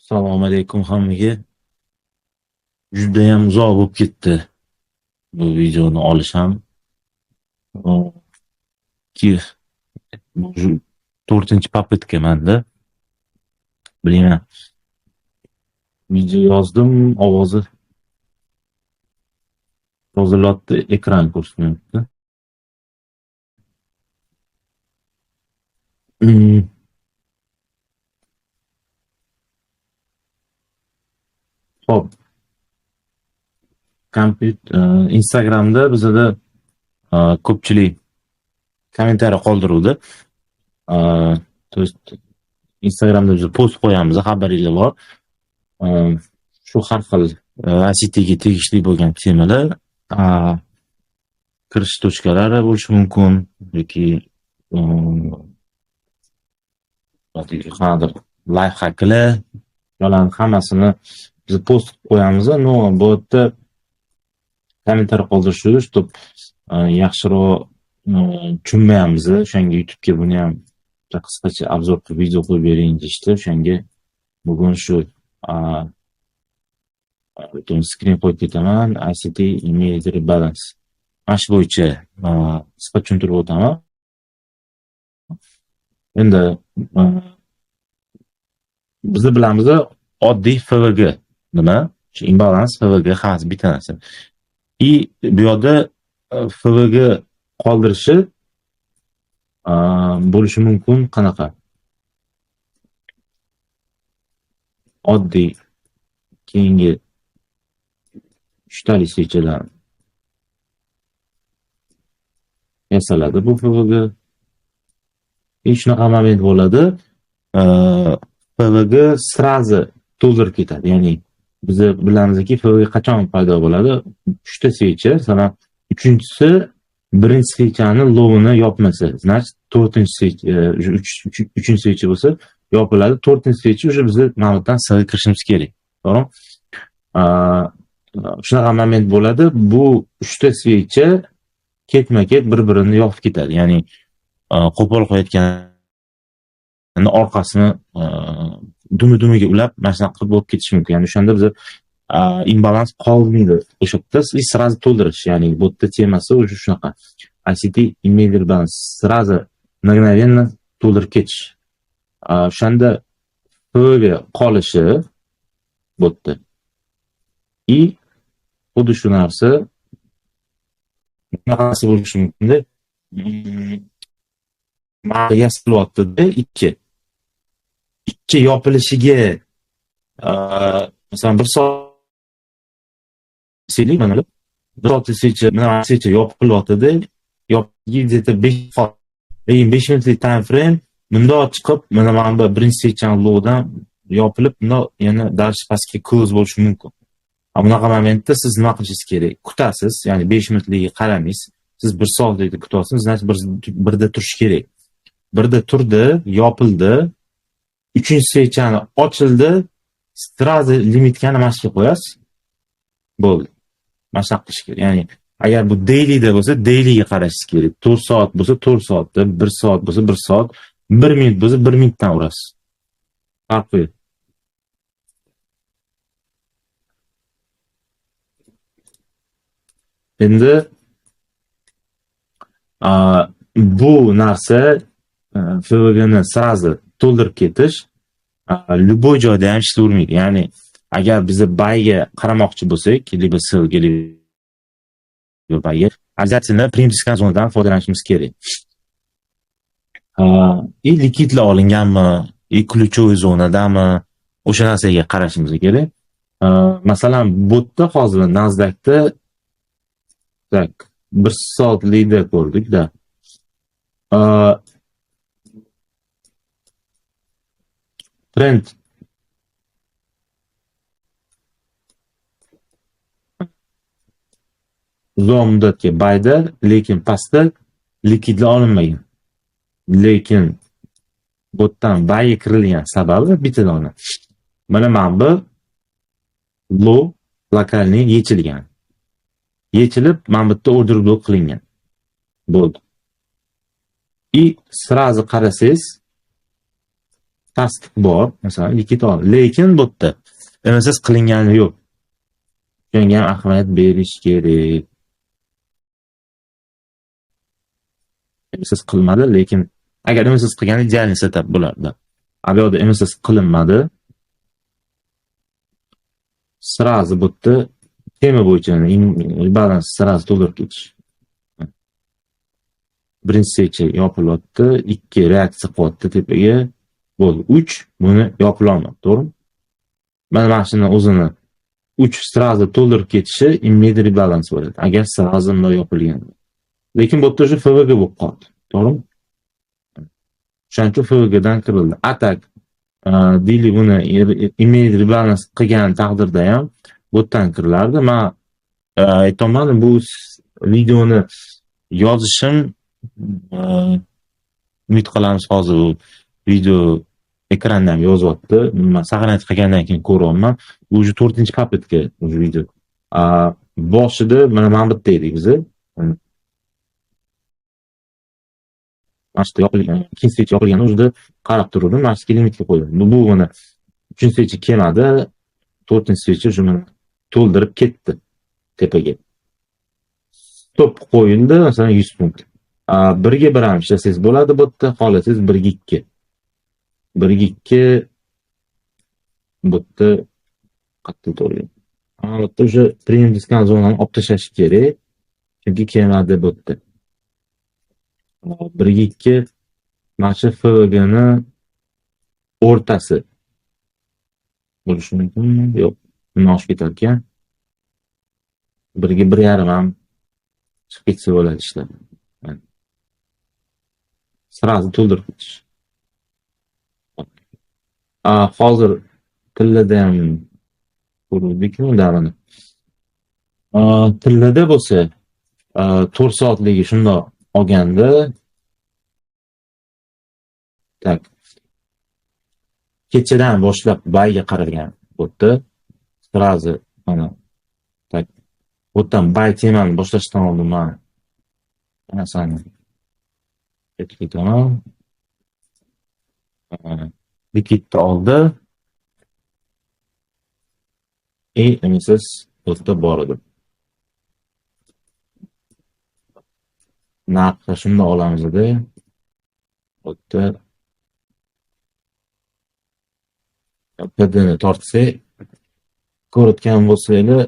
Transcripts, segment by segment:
Assalomu alaykum hammaga. Judayam uzoq bo'lib ketdi bu videoni olisham. Ki bu 4-chi попытка menda. Bilmayman. Video yozdim, ovozi tozalatdi, ekran ko'rsatmayapti. Hop, Instagramda bizada ko'pchilik kommentariy qoldiruvdi. To есть Instagramda biz post qo'yamiz, xabaringlar bor. Shu har xil ICTga tegishli bo'lgan temalar, kirish tochkalari bo'lishi mumkin yoki qanadir layfhaklar, ularning hammasini biz post qo'yamiz. No, bu yerda kommentariy qoldirish чтобы yaxshiroq tushunmayapmiz. O'shanga YouTube'ga buni ham qisqacha obzor qilib video qo'yib bering deyishdi. O'shanga bugun shu screen qo'yib ketaman. ICT Immediate Rebalance. Mana shu bo'yicha qisqa tushuntirib o'taman. Endi biz bilamiz oddiy FVG nima? Shu imbalans FVG xas bitta narsa. Bu yerda FVG qoldirishi bo'lishi mumkin qanaqa? Oddiy keyingi ushtali sechalar yasaladi bu FVG. Shunaqa moment bo'ladi. FVG srazi to'ldirib ketadi. Ya'ni biz bilamizki FVG qachon paydo bo'ladi? 3ta svecha, masalan, 3-chisi birinchi svechani lovini yopmasa, значит 4-chi svecha, 3-chi svecha bo'lsa yopiladi. 4-chi svecha o'sha biz mana bu yerdan sig'ib kirishimiz kerak. To'g'rimi? Shunaqa moment bo'ladi. Bu 3ta svecha ketma-ket bir-birini yopib ketadi. Ya'ni qo'pol qo'yayotgan orqasini dumi-dumiga ulab narsa qilib bo'lib ketishi mumkin. Ya'ni o'shanda biz imbalans qolmaydi. O'sha yerda srazi to'ldirish, ya'ni bu yerda temasi o'sha shunaqa. ICT Immediate Rebalance srazi mgновенно to'ldirib ketish. O'shanda FVG qolishi bu yerda. Xuddi shu narsa bunaqasi bo'lishi mumkin-da. Mana yasilyapti-da ikki yopilishiga masalan 1 soat mana 1 soat svecha yopilyapti-da, где-то 5 soat. Lekin 5 minutlik time frame bundoq chiqib, mana bu birinchi svechani lo'dan yopilib, bundoq yana dальше pastga close bo'lishi mumkin. Bunaqa momentda siz nima qilishingiz kerak? Kutasiz, ya'ni 5 minutligiga qaramaysiz. Siz 1 soatlikni kutyapsiz, значит birda turish kerak. Birda turdi, yopildi. 3-chi svechani ochildi, srazi limitkani mashqqa qo'yasiz. Bo'ldi. Mashq qilish kerak. Ya'ni agar bu dailyda bo'lsa, dailyga qarashingiz kerak. 4 soat bo'lsa 4 soatda, 1 soat bo'lsa 1 soat, 1 minut bo'lsa 1 minutdan urasiz. Farq yo'q. Endi bu narsa FVGni srazi to'ldirib ketish любой joyda ham ishlavermaydi. Ya'ni agar biz bayga qaramoqchi bo'lsak, lибо silga, lибо bayga, обязательно preimtiskan zonadan foydalanishimiz kerak. Likidlar olinganmi, ключевой zonadami, o'sha narsaga qarashimiz kerak. Masalan, bu yerda hozir Nasdaqda 1 soatlikda ko'rdik-da. Trend uzoq muddatga bayda, lekin pastda likidlar olinmagan. Lekin bu yerdan bayga kirilgan sababi bitta dona. Mana bu low lokalni yechilgan. Yechilib, mana bu yerda order block qilingan. Bo'ldi. Srazi qarasangiz tasdiq bor, masalan, likit oldi. Lekin bu yerda MSS qilingani yo'q. Shunga ham ahamiyat berish kerak. MSS qilmadi, lekin agar MSS qilganda idealniy setup bo'lardi. Bu yerda MSS qilinmadi. Sразу bu yerda tema bo'yicha balans sразу to'ldirib ketish. Birinchi secha yopilyapti, 2 reaksiya qilyapti tepaga. Bo'ldi. 3 buni yopilolmadi, to'g'rimi? Mana shuni o'zini 3 sразу to'ldirib ketishi immediate rebalance bo'ladi. Agar sразу bunday yopilganda. Lekin bu yerda o'sha FVG bo'lib qoldi, to'g'rimi? Shuning uchun FVG dan kirildi. Atak deyli buni immediate rebalance qilgan taqdirda ham bu yerdan kirilardi. Men aytolmadim, bu videoni yozishim umid qilamiz hozir bu video ekrandan yozyapti. Men saqlanib qilgandan keyin ko'ryapman. Bu уже 4-papetka уже video. Boshida mana bitta edik biz. Mashta yopilgan, ikkinchi switch yopilgan o'zida qarab turdim, mashta limitga qo'ydim. Bu mana 3-switch kelmadi, 4-switch shuni to'ldirib ketdi tepaga. Stop qo'yildi, masalan 100 punkt. 1 ga 1 ham ishlasangiz bo'ladi bu yerda, xohlasangiz 1 ga 2. 1 ga 2 bu yerda qattiq to'g'ri. Bu yerda o'sha premium diskant zonani olib tashlash kerak, chunki kelmadi bu yerda. 1 ga 2 mana shu FVGni o'rtasi bo'lishi mumkinmi? Yo'q, bundan oshib ketar ekan. 1 ga 1,5 ham chiqib ketsa bo'ladi ishlar. Sразу to'ldirib ketish. Hozir tillada ham ko'rdikmi davrini. Tillada bo'lsa 4 soatligi shundoq olganda tak kechadan boshlab bayga qaragan bo'tdi. Sразу mana tak o'tdan bay temani boshlashdan oldin men anasani ketaman. Likitni oldi. MSS o'tda bor edi. Narxni shunda olamiz edi. O'tda pedini tortsak, ko'rayotgan bo'lsanglar,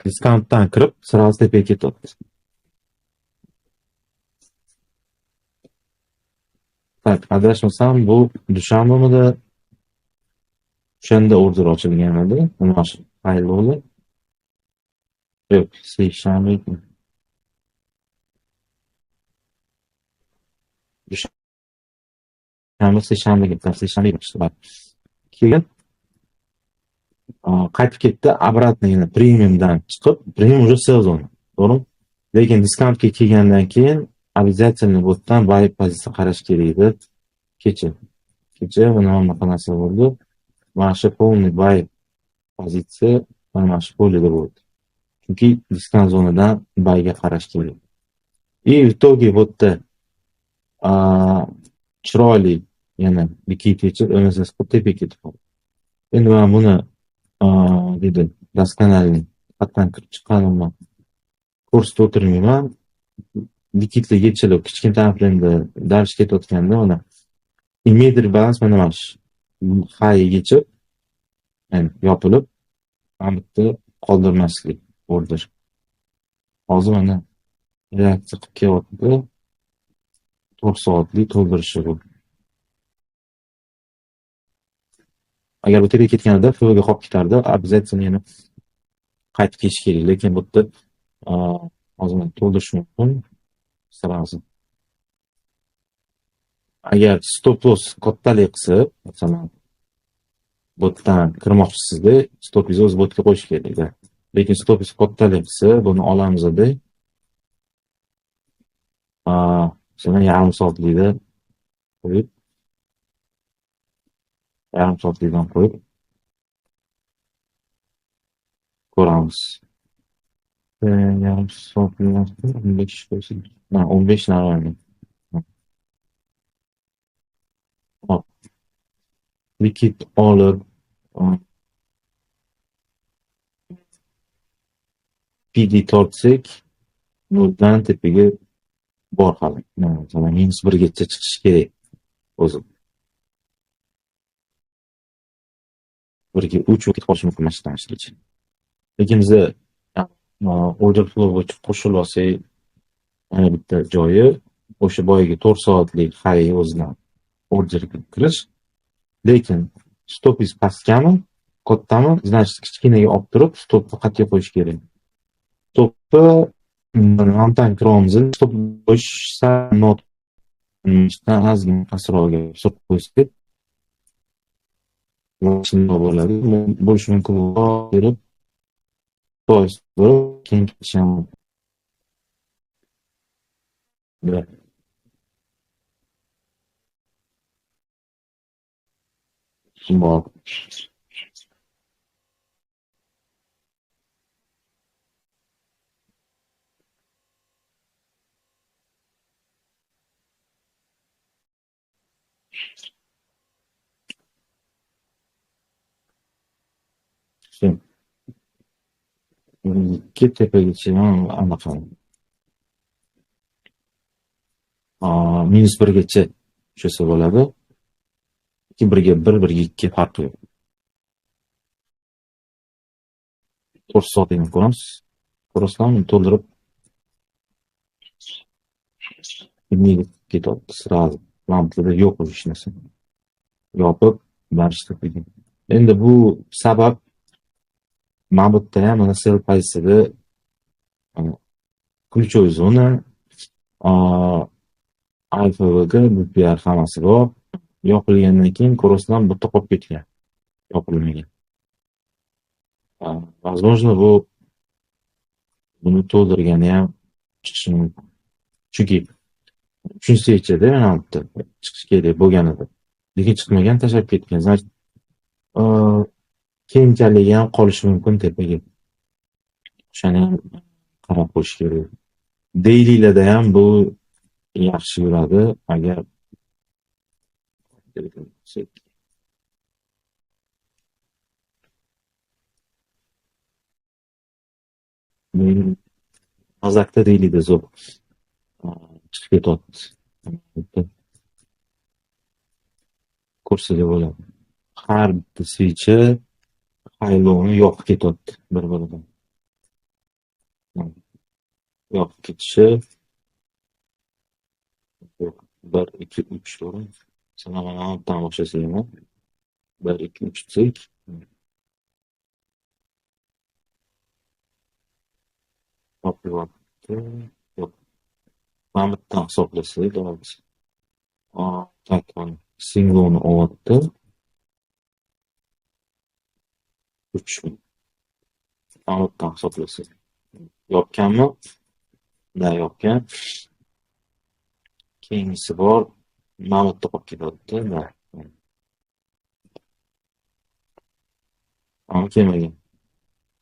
diskountdan kirib, sразу tepaga ketyapti. Tak, adashmasam bu dushanbamida o'shanda order ochilgan edi. Mana shu fayl bo'ldi. Yo'q, seshanba. Seshanba keyin qaytib ketdi, обратно yana premiumdan chiqib, premium уже sezon, to'g'rimi? Lekin diskountga kelgandan keyin обязательно bu yerdan buy pozitsiya qarash kerak edi. Kecha bunaqa narsa bo'ldi. Mana shu полный buy pozitsiya mana shu polida bo'ldi. Chunki diskount zonadan buyga qarash kerak. И в итоге bu yerda chiroyli yana likit yechib MSS qilib tepaga ketib qoldi. Endi men buni dedi doskональный xatdan kirib chiqqanimni ko'rsatib o'tirmayman. Likitlar yechilib kichkina time frameda darish ketayotganda mana immediate balance mana shu high yechib yopilib mana bitta qoldirmaslik order. Hozir mana reaksiya qilib kelyapti. 4 soatlik to'ldirishi bu. Agar bu tepaga ketganida FVG qolib ketardi, обязательно yana qaytib kelish kerak. Lekin bu yerda hozir to'ldirish mumkin. Sразу. Agar stop loss kattalik qilsa, masalan, botdan kirmoqchisizda, stopingizni o'z botga qo'yish kerak. Lekin stopingiz kattalik qilsa, buni olamiz edi. Shuni yarim soatlikda qo'yib, yarim soatlikdan qo'yib ko'ramiz. Yarim soatlikdan 15 qo'ysak, 15 navbatda. likit olib, PD tortsak, noldan tepaga bor hali. Masalan, -1gacha chiqishi kerak o'zi. 1ga 3 ketib qolishi mumkin mana shu tanishgacha. Lekin biza order flow bo'yicha qo'shilib olsak, yana bitta joyi o'sha boyagi 4 soatlik hay o'zidan order kirish. Lekin stopingiz pastgami, kattami, значит kichkinaga olib turib, stopni qat'iy qo'yish kerak. Stopni ramdan kiramiz, stop qo'yish not ozgina pastroqga stop qo'ysak shunday bo'ladi. Bo'lishi mumkin berib, to'g'ri bo'lib, keyin ketishim bor. Ikki tepagacha anaqa -1gacha tushasa bo'ladi. 1ga 1, 1ga 2 farqi yo'q. 4 soatini ko'ramiz. Ko'rasizlarmi? To'ldirib ketyapti sразу. Lampada yo'q hech narsa. Yopib barishda qo'ygan. Endi bu sabab mana bu yerda ham mana sell pozitsiyada ключевой zona alfa-ga BPR hammasi bor. Yopilgandan keyin ko'rasizlar bu yerda qolib ketgan. Yopilmagan. Возможно, buni to'ldirgani ham chiqishi mumkin. Chunki 3-svechada mana bu yerda chiqish kerak bo'lgan edi. Lekin chiqmagan, tashlab ketgan. Значит, keyinchalik ham qolishi mumkin tepaga. O'shani ham qarab qo'yish kerak. Dailylarda ham bu yaxshi yuradi agar Nasdaqda dailyda zo'r chiqib ketyapti. Ko'rsaga bo'ladi. Har bitta svichi hayloni yoqib ketyapti bir-biridan. Yoqib ketishi 1, 2, 3 to'g'ri. Sanadan boshlasak, 1, 2, 3 desak, yo'q. Mana bittadan hisoblasak, davomimiz. Tak, singloni olyapti. 3. Mana bittadan hisoblasak. Yopganmi? Da, yopgan. Keyingisi bor. Mana bu yerda qolib ketyapti. Kelmagan.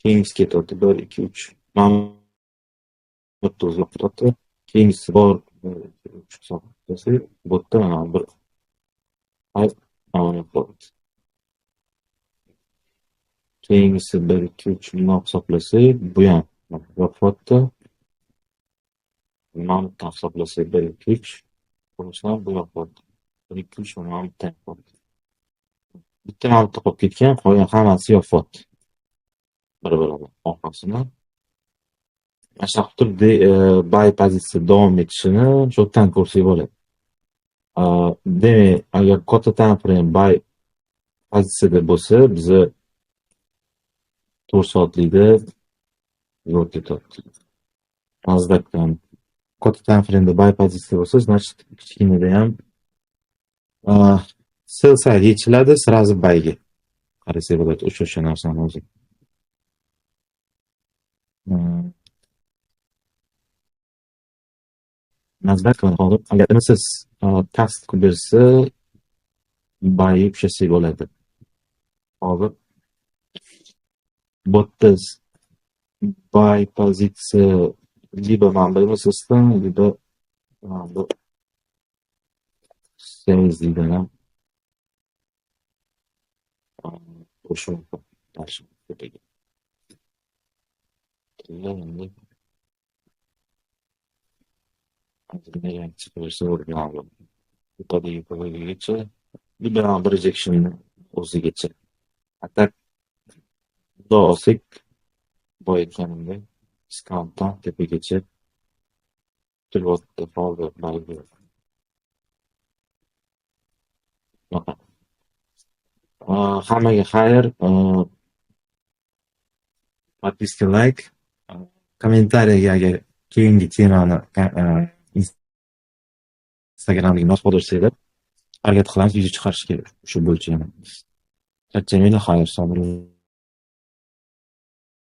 Keyingisi ketyapti. 1, 2, 3. Mana bu yerda o'zi yoqib ketyapti. Keyingisi bor. 1, 2, 3 hisoblasak, bu yerda mana bir keyingisi 1, 2, 3 bundan hisoblasak, bu ham yoqyapti. Mana bu hisoblasak 1, 2, 3 ko'rishlar bu yoqyapti. 1, 2, 3 mana bitta yoqyapti. Bitta mana bitta qolib ketgan, qolgan hammasi yoqyapti. Bir-biriga orqasini. Mana shu turda buy pozitsiya davom etishini shu yerdan ko'rsak bo'ladi. Demak, agar katta time frame buy pozitsiyada bo'lsa, biza 4 soatlikda yo'q ketyapti. Nasdaqdan katta time frame'da buy pozitsiya bo'lsa, значит kichkinada ham sell side yechiladi, sразу buyga qarasak bo'ladi. O'sha narsani o'zi. Nasdaq hozir agar siz task bersa buy ushlasak bo'ladi. Hozir botdas buy pozitsiya либо mana bu sistem, либо bu sales deydi ham. urishi mumkin. Yaxshi, tepaga. Endi ozgina chiqarishni o'rgandim. Tepadagi liberal rejection'ni o'zigacha. Atak xudo olsak, boya aytganimdek, discountdan tepagacha kelyapti holda mayli. Hammaga xayr, podpiska, layk, kommentariyaga agar keyingi temani Instagramga nos qoldirsanglar, harakat qilamiz video chiqarishga shu bo'yicha. Charchamanglar, xayr, sog' bo'ling.